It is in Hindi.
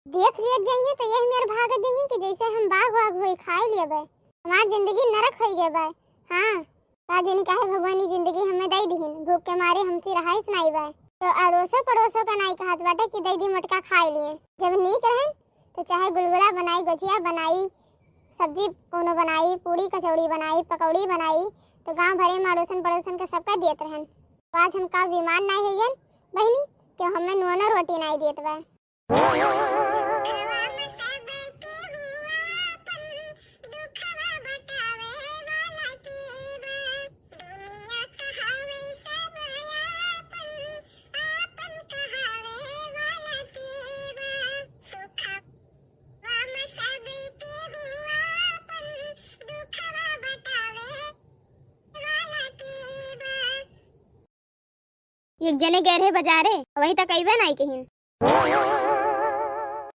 देख लिया जाइए तो यही मेरे भाग जाइए कि जैसे हम बाघ वाघ होई खाए लिए बे। हमार जिंदगी नरक हो गए बा। हां का जनी काहे भगवान जिंदगी हमें दई दीन, भूख के मारे हमसे रहाइस नहीं बा। तो अड़ोसो पड़ोसो का नहीं कहत बाटे कि दई दी मटका खाए लिए। जब नीक रहन तो चाहे गुलगुला बनाई, गुजिया बनाई, सब्जी कोनो बनाई, पूड़ी कचौड़ी बनाई, पकौड़ी बनाई, तो गांव भरे में अड़ोसन पड़ोसन के सबका देत रहन। आज हम का बीमार नहीं हो गए बहनी कि हमें नोना रोटी नहीं देत बा। एक जने गए रहे बाजारे, वहीं तक अइबे नहीं कहीं।